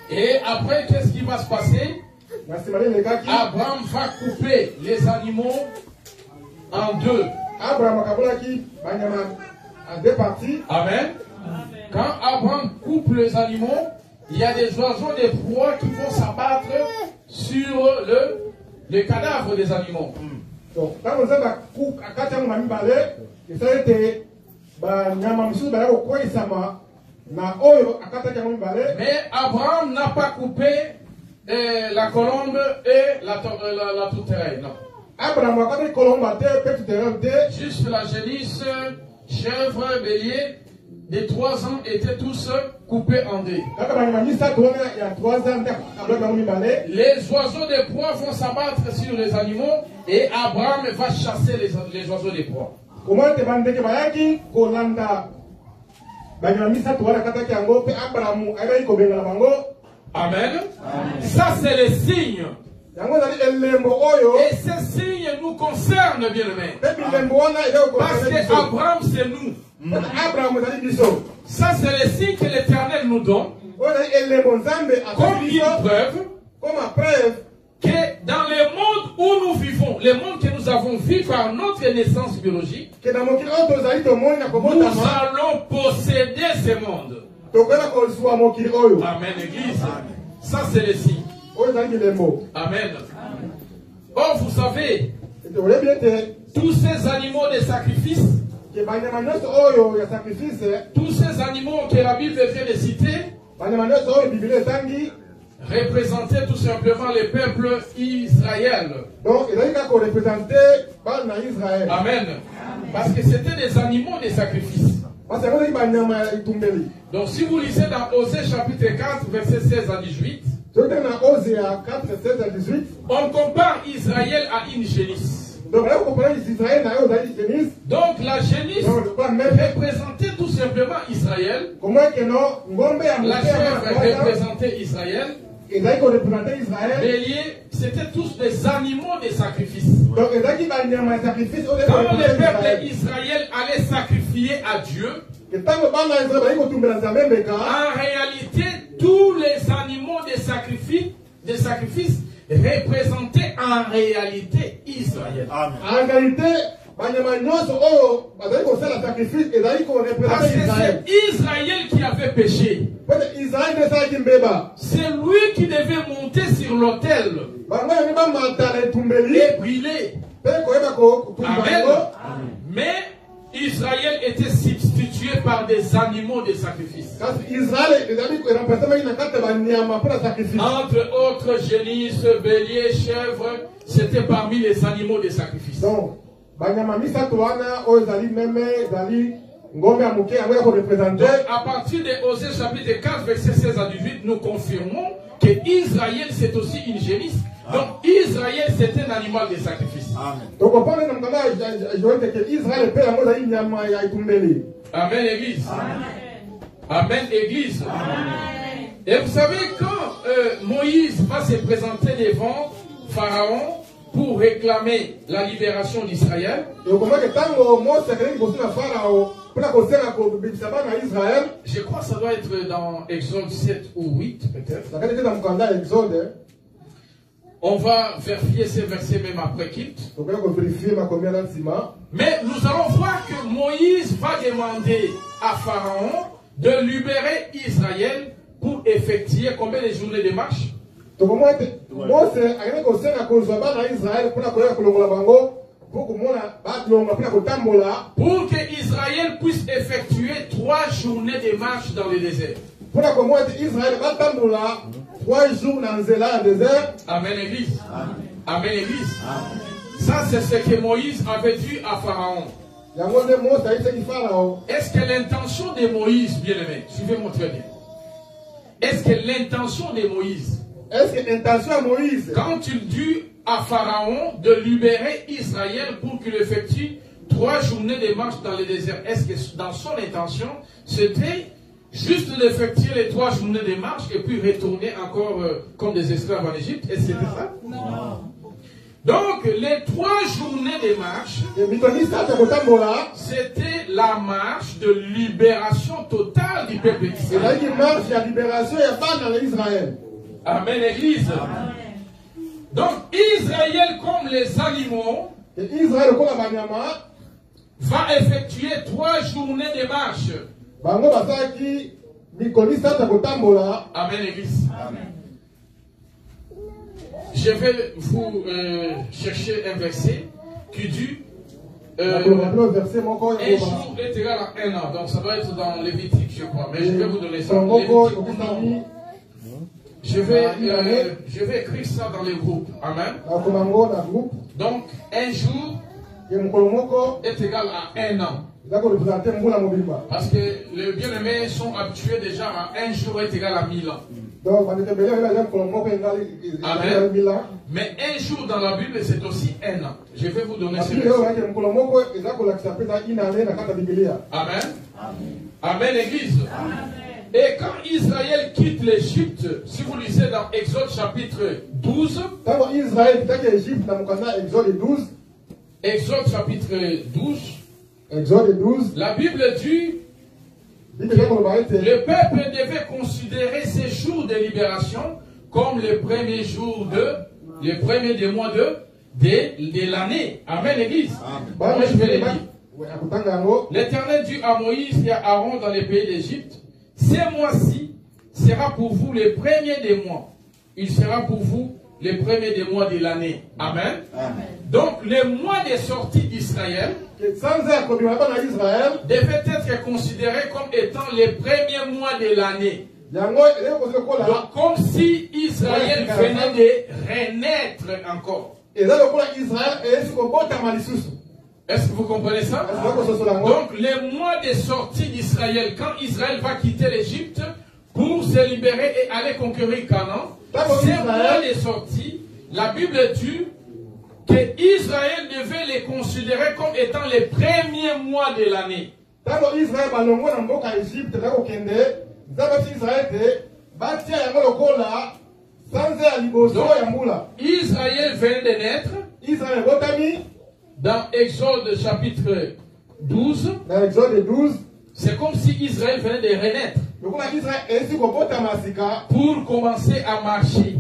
Et après, qu'est-ce qui va se passer? Abraham va couper les animaux en 2. Amen. Quand Abraham coupe les animaux, il y a des oiseaux, des proies qui vont s'abattre sur le cadavre des animaux. Donc, mais Abraham n'a pas coupé la colombe et la tourterelle. Non. Juste la génisse, chèvre, bélier, des 3 ans étaient tous coupés en 2. Les oiseaux des proies vont s'abattre sur les animaux et Abraham va chasser les oiseaux des proies. Amen. Ça c'est le signe. Et ces signes nous concernent, bien-aimés. Parce que Abraham c'est nous. Ça c'est le signe que l'Éternel nous donne. Comme une preuve que dans le monde où nous vivons, le monde que nous avons vu par notre naissance biologique, nous allons posséder ce monde. Amen, Église. Ça c'est le signe. Amen. Or, vous savez, tous ces animaux de sacrifice tous ces animaux que la Bible vient de citer représentaient tout simplement le peuple Israël. Donc, il a représenté Israël. Amen. Parce que c'était des animaux de sacrifice. Donc, si vous lisez dans Osée chapitre 4, versets 16 à 18, on compare Israël à une génisse. Donc la génisse représentait tout simplement Israël. La chèvre représentait Israël. Bélier, c'était tous des animaux de sacrifice. Quand le peuple d'Israël allait sacrifier à Dieu, en réalité, tous les animaux de sacrifice représentaient en réalité Israël. En réalité, parce que c'est Israël qui avait péché. C'est lui qui devait monter sur l'autel et brûler. Amen. Mais Israël était substitué par des animaux de sacrifice. Entre autres, génisses, béliers, chèvres, c'était parmi les animaux de sacrifice. À partir de Osée chapitre 4, verset 16 à 18, nous confirmons que Israël c'est aussi une génisse. Donc Israël c'est un animal de sacrifice. Amen Église. Amen Église. Et vous savez quand Moïse va se présenter devant Pharaon pour réclamer la libération d'Israël, je crois que ça doit être dans Exode 7 ou 8 peut-être. On va vérifier ces versets même après quitte. Mais nous allons voir que Moïse va demander à Pharaon de libérer Israël pour effectuer combien de journées de marche? Pour que Israël puisse effectuer 3 journées de marche dans le désert. Amen Église. Amen Église. Ça c'est ce que Moïse avait dit à Pharaon. Est-ce que l'intention de Moïse, bien aimé, suivez-moi très bien. Est-ce que l'intention de Moïse, quand il dit à Pharaon de libérer Israël pour qu'il effectue 3 journées de marche dans le désert, est-ce que dans son intention, c'était juste d'effectuer les 3 journées de marche et puis retourner encore comme des esclaves en Égypte? Est-ce que c'était ça? Non. Donc, les 3 journées de marche, c'était la marche de libération totale du peuple d'Israël. Amen, Église. Amen. Donc, Israël, comme les animaux, va effectuer 3 journées de marche. Amen, Église. Amen. Je vais vous chercher un verset qui dit un jour est égal à 1 an. Donc ça doit être dans Lévitique, je crois. Mais je vais vous donner ça. Je vais écrire ça dans les groupes. Amen. Donc un jour est égal à 1 an. Parce que les bien-aimés sont habitués déjà à un jour est égal à 1000 ans. Amen. Mais un jour dans la Bible, c'est aussi 1 an. Je vais vous donner ce verset. Amen. Amen, Église. Et quand Israël quitte l'Égypte, si vous lisez dans Exode chapitre 12, Exode chapitre 12, la Bible dit le peuple devait considérer ces jours de libération comme les premiers jours les premiers des mois de l'année. Amen, Église. Moi, je vais le dire. L'Éternel dit à Moïse et à Aaron dans les pays d'Égypte, ces mois-ci sera pour vous les premiers des mois. Il sera pour vous les premiers des mois de l'année. Amen. Donc, les mois de sortie d'Israël devaient être considérés comme étant les premiers mois de l'année. Donc, comme si Israël venait de renaître encore. Est-ce que vous comprenez ça? Donc, les mois de sortie d'Israël, quand Israël va quitter l'Égypte pour se libérer et aller conquérir Canaan, ces mois de sortie, la Bible dit que Israël devait les considérer comme étant les premiers mois de l'année. Israël vient de naître. Dans Exode chapitre 12, c'est comme si Israël venait de renaître pour commencer à marcher.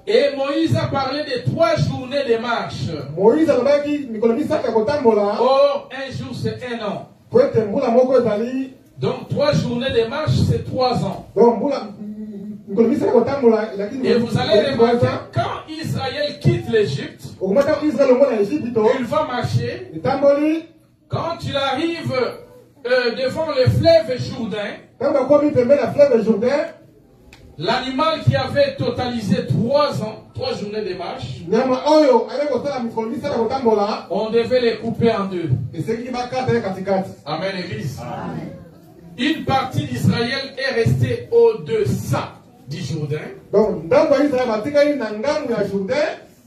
Et Moïse a parlé de 3 journées de marche. Or, un jour c'est un an. Donc 3 journées de marche c'est 3 ans. Et vous allez remarquer, quand Israël quitte l'Égypte, il va marcher. Quand il arrive devant le fleuve Jourdain, l'animal qui avait totalisé 3 ans, 3 journées de marche, on devait les couper en 2. Amen, Église. Une partie d'Israël est restée au-dessous du Jourdain.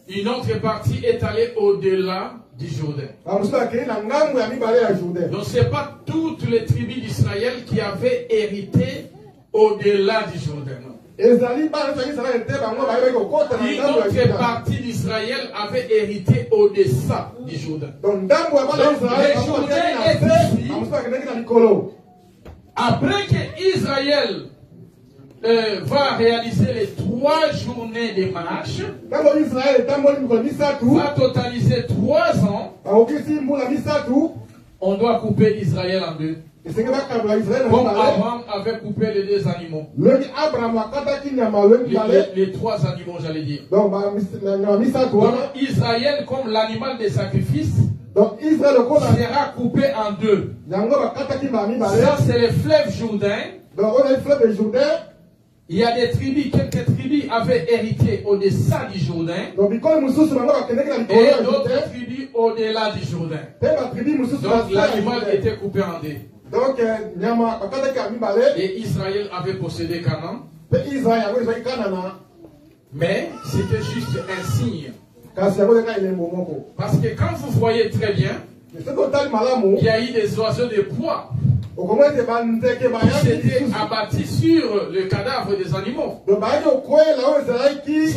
Une autre partie est allée au-delà du Jourdain. Donc ce n'est pas toutes les tribus d'Israël qui avaient hérité au-delà du Jourdain. Une autre partie d'Israël avait hérité au-dessous du Jourdain. Donc le Jourdain est ici. Après que Israël va réaliser les 3 journées de marche, va totaliser 3 ans, on doit couper Israël en 2. Comme Abraham avait coupé les 2 animaux. Les 3 animaux, j'allais dire. Donc Israël, comme l'animal de sacrifice, sera coupé en 2. Ça, c'est le fleuve Jourdain. Il y a des tribus, quelques tribus avaient hérité au-dessus du Jourdain et d'autres tribus au-delà du Jourdain. Donc l'animal était coupé en 2. Et Israël avait possédé Canaan. Mais c'était juste un signe. Parce que quand vous voyez très bien, il y a eu des oiseaux de proie qui s'étaient abattus sur le cadavre des animaux. Ce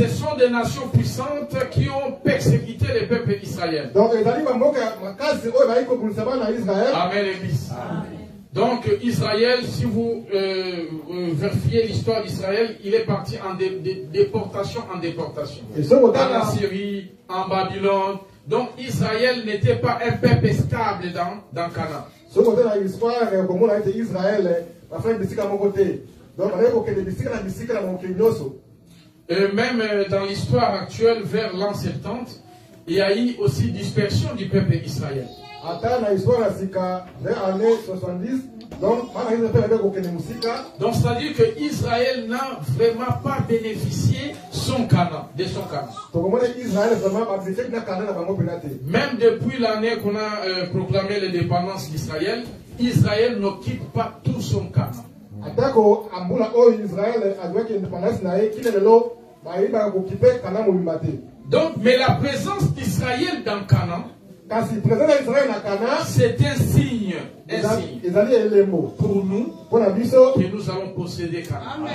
sont des nations puissantes qui ont persécuté le peuple d'Israël. Amen, Église. Donc Israël, si vous vérifiez l'histoire d'Israël, il est parti en déportation en déportation. En Assyrie, en Babylone. Donc Israël n'était pas un peuple stable dans Canaan. Même dans l'histoire actuelle, vers l'an 70, il y a eu aussi dispersion du peuple d'Israël. Donc c'est-à-dire que Israël n'a vraiment pas bénéficié de son Canaan. Même depuis l'année qu'on a proclamé l'indépendance d'Israël, Israël n'occupe pas tout son Canaan. Donc, mais la présence d'Israël dans Canaan, c'est un signe pour nous que nous allons posséder Canaan.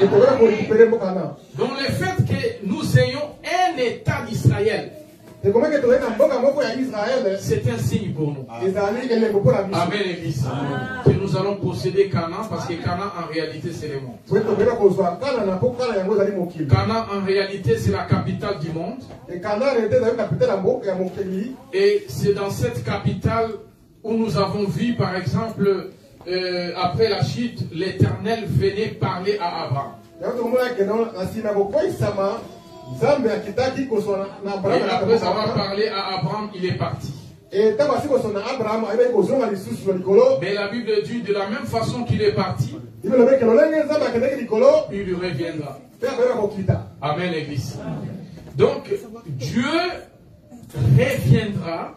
Donc le fait que nous ayons un État d'Israël, c'est un signe pour nous. Amen, Église. Que nous allons posséder Canaan, parce que Canaan en réalité c'est le monde. Canaan en réalité c'est la capitale du monde. Et c'est dans cette capitale où nous avons vu par exemple après la chute, l'Éternel venait parler à Abraham. Et après avoir parlé à Abraham, il est parti. Mais la Bible dit de la même façon qu'il est parti, il reviendra. Amen, l'église. Donc, Dieu reviendra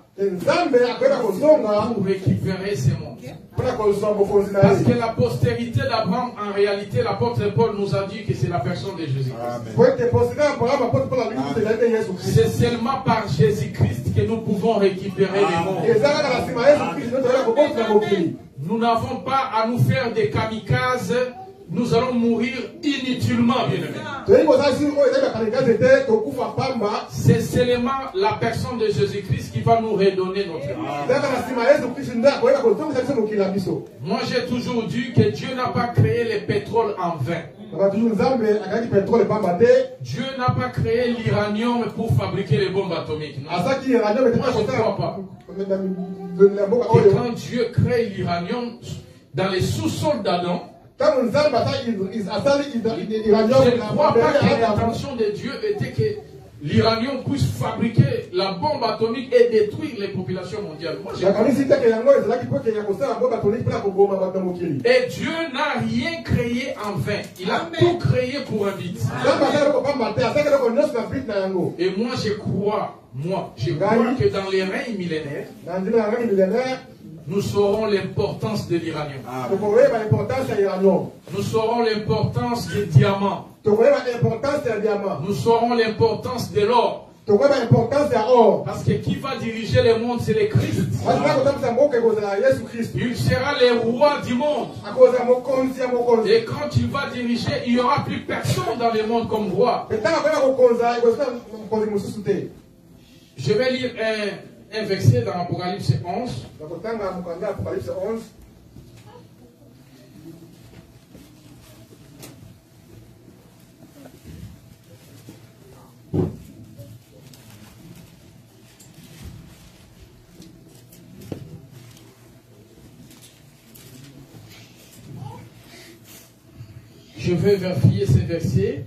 pour récupérer ces mondes. Parce que la postérité d'Abraham, en réalité, l'apôtre Paul nous a dit que c'est la personne de Jésus-Christ. C'est seulement par Jésus-Christ que nous pouvons récupérer les mondes. Nous n'avons pas à nous faire des kamikazes. Nous allons mourir inutilement, bien-aimés. C'est seulement la personne de Jésus-Christ qui va nous redonner notre vie. Moi, j'ai toujours dit que Dieu n'a pas créé le pétrole en vain. Dieu n'a pas créé l'uranium pour fabriquer les bombes atomiques. Moi, je ne crois pas. Et quand Dieu crée l'uranium dans les sous-sols d'Adam, je ne crois pas que l'intention de Dieu était que l'uranium puisse fabriquer la bombe atomique et détruire les populations mondiales. Moi, et Dieu n'a rien créé en vain. Il a tout créé pour un but. Et moi, je crois que dans les règnes millénaires, nous saurons l'importance de l'uranium. Nous saurons l'importance des diamants. Nous saurons l'importance de l'or. Parce que qui va diriger le monde, c'est le Christ. Il sera le roi du monde. Et quand il va diriger, il n'y aura plus personne dans le monde comme roi. Je vais lire un verset dans Apocalypse 11. Je vais vérifier ces versets.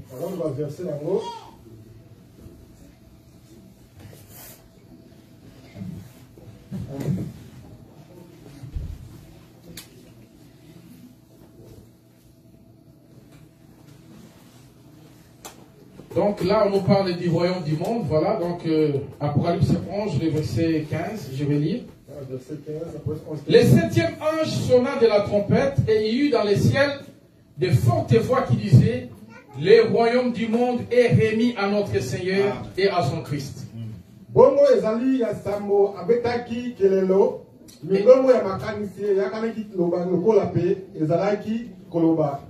Donc là, on nous parle du royaume du monde. Voilà, donc Apocalypse 11, le verset 15, je vais lire. Le septième ange sonna de la trompette et il y eut dans les ciels de fortes voix qui disaient: le royaume du monde est remis à notre Seigneur et à son Christ. Bongo ezali ya sambo abetaki kelelo milongo ya makanisi yakanaki loba lokola pe ezalaki koloba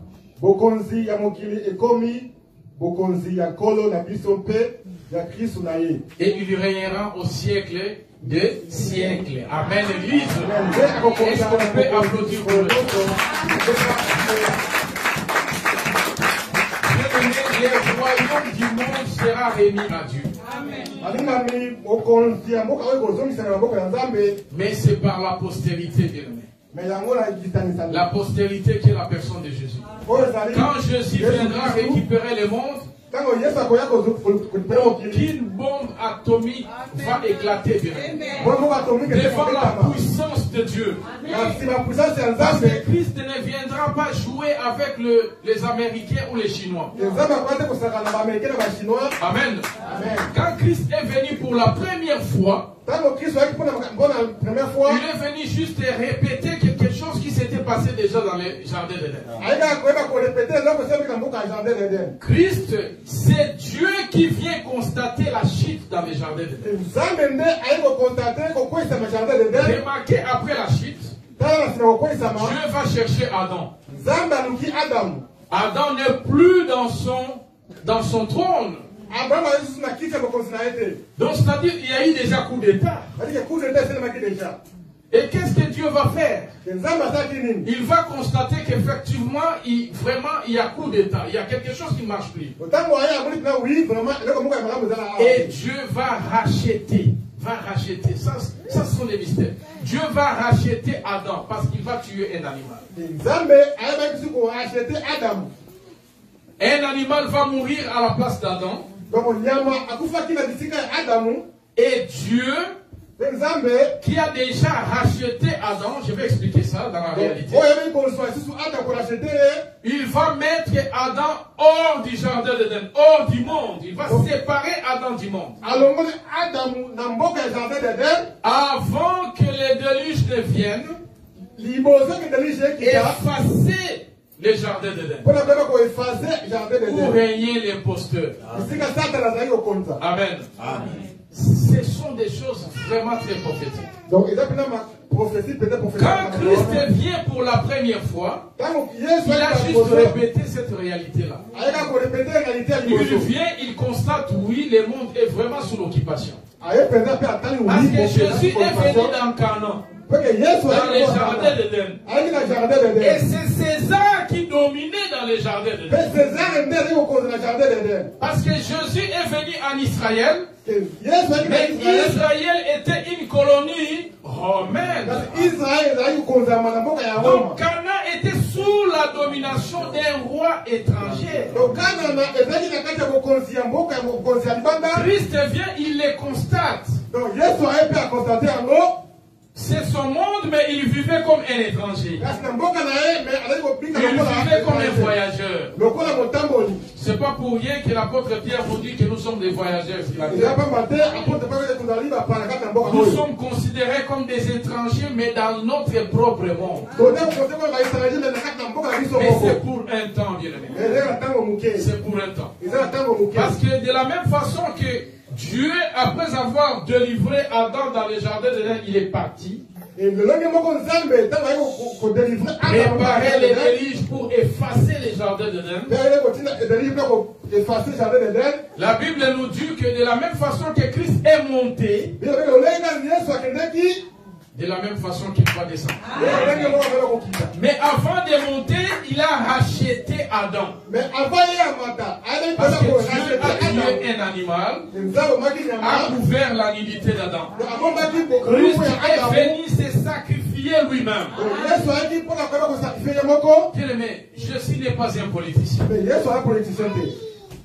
bokonzi ya mokili ekomi bokonzi ya kolo na biso pe ya Kristo na ye. Et il régnera au siècle des siècles. Amen, Église. Est-ce qu'on peut applaudir pour le le royaume du monde sera remis à Dieu. Mais c'est par la postérité, bien-aimé. La postérité qui est la personne de Jésus. Quand Jésus viendra récupérer le monde, aucune bombe atomique va éclater, bien-aimé, devant la puissance de Dieu. Parce que Christ ne viendra pas jouer avec les Américains ou les Chinois. Amen. Quand Christ est venu pour la première fois, il est venu juste répéter quelque chose qui s'était passé déjà dans le jardin d'Éden. Christ, c'est Dieu qui vient constater la chute dans le jardin d'Éden. Remarquez, après la chute, Dieu va chercher Adam. Adam n'est plus dans son trône. Donc c'est-à-dire qu'il y a eu déjà coup d'état. Et qu'est-ce que Dieu va faire? Il va constater qu'effectivement, il y a coup d'état. Il y a quelque chose qui ne marche plus. Et Dieu va racheter. Ça, ce sont des mystères. Dieu va racheter Adam parce qu'il va tuer un animal. Un animal va mourir à la place d'Adam. Et Dieu qui a déjà racheté Adam, je vais expliquer ça dans la réalité. Il va mettre Adam hors du jardin d'Éden, hors du monde. Il va séparer Adam du monde. Avant que les déluges ne viennent, effacer les jardins d'Éden pour régner l'imposteur. Amen. Ce sont des choses vraiment très prophétiques. Quand Christ vient pour la première fois, il a juste répété cette réalité-là. Il vient, il constate, oui, le monde est vraiment sous l'occupation. Parce que Jésus est venu dans Canaan, dans les jardins d'Éden. Et c'est César qui dominait dans les jardins d'Éden. Parce que Jésus est venu en Israël, mais Israël était une colonie romaine. Donc Canaan était sous la domination d'un roi étranger. Christ vient, il les constate. C'est son monde, mais il vivait comme un étranger. Il vivait comme un voyageur. C'est pas pour rien que l'apôtre Pierre nous dit que nous sommes des voyageurs. Nous sommes considérés comme des étrangers, mais dans notre propre monde. Mais c'est pour un temps, bien aimé. C'est pour un temps. Parce que de la même façon que Dieu, après avoir délivré Adam dans le jardin d'Éden, il est parti. Préparer les déluges pour effacer les jardins d'Éden. La Bible nous dit que de la même façon que Christ est monté, de la même façon qu'il va descendre. Mais avant de monter, il a racheté Adam. Parce que Dieu a tué un animal, a couvert la nudité d'Adam. Christ est venu se sacrifier lui-même. Bien-aimé, Jésus n'est pas un politicien.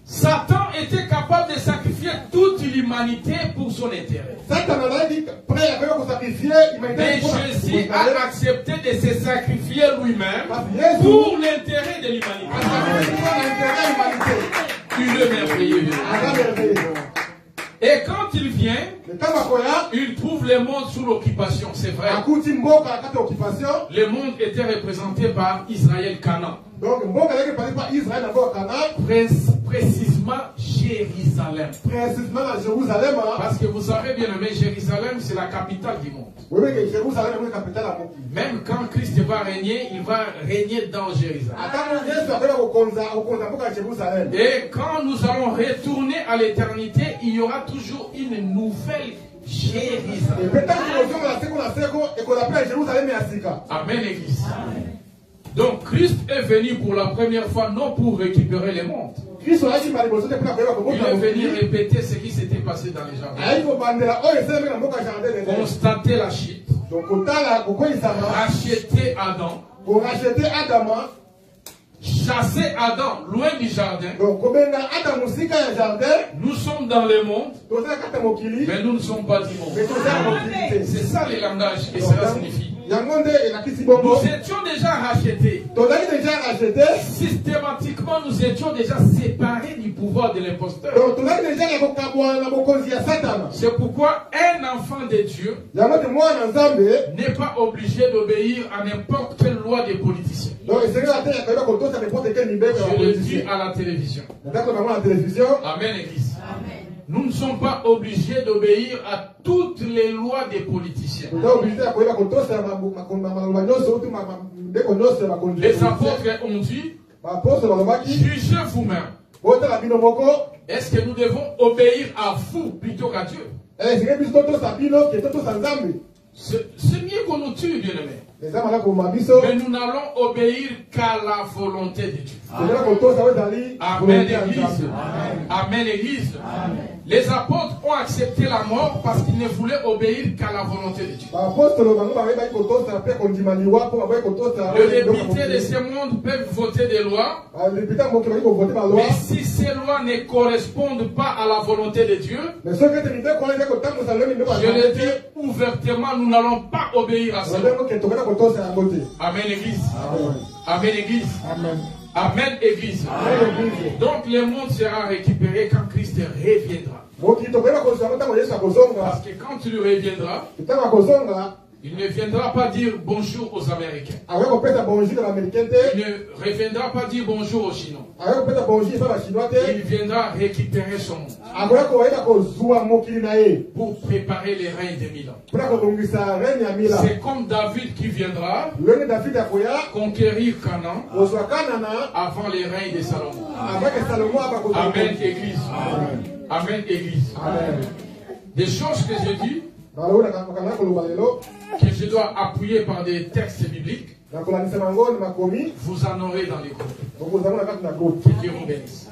Satan était capable de sacrifier toute l'humanité pour son intérêt. Mais Jésus a accepté de se sacrifier lui-même pour l'intérêt de l'humanité. Il est merveilleux. Et quand il vient, il trouve le monde sous l'occupation, c'est vrai. Le monde était représenté par Israël Canaan. Précisément Jérusalem. Parce que vous savez bien aimé, Jérusalem c'est la capitale du monde. Même quand Christ va régner, il va régner dans Jérusalem. Et quand nous allons retourner à l'éternité, il y aura toujours une nouvelle Jérusalem. Amen, Église. Donc Christ est venu pour la première fois non pour récupérer le monde. Il est venu répéter ce qui s'était passé dans les jardins. Constater la chute. Racheter Adam. Chasser Adam loin du jardin. Nous sommes dans le monde, mais nous ne sommes pas du monde. C'est ça le langage que cela signifie. Nous étions déjà rachetés. Systématiquement, nous étions déjà séparés du pouvoir de l'imposteur. C'est pourquoi un enfant de Dieu n'est pas obligé d'obéir à n'importe quelle loi des politiciens. Je le dis à la télévision. Amen, Église. Nous ne sommes pas obligés d'obéir à toutes les lois des politiciens. Les apôtres ont dit, jugez vous-même. Est-ce que nous devons obéir à vous plutôt qu'à Dieu? C'est mieux qu'on nous tue, bien-aimé. Mais nous n'allons obéir qu'à la volonté de Dieu. Amen, Église. Amen, Église. Les apôtres ont accepté la mort parce qu'ils ne voulaient obéir qu'à la volonté de Dieu. Les députés de ce monde peuvent voter des lois, mais si ces lois ne correspondent pas à la volonté de Dieu, je le dis ouvertement, nous n'allons pas obéir à cela. Amen, Église. Amen, Église. Amen, Église. Donc le monde sera récupéré quand Christ reviendra. Parce que quand il reviendra, il ne viendra pas dire bonjour aux Américains. Il ne reviendra pas dire bonjour aux Chinois. Il viendra récupérer son monde pour préparer les règnes des 1000 ans. C'est comme David qui viendra conquérir Canaan avant les règnes de Salomon. Amen, Église. Amen, Église. Des choses que je dis, que je dois appuyer par des textes bibliques, vous en aurez dans les groupes. Que Dieu vous bénisse.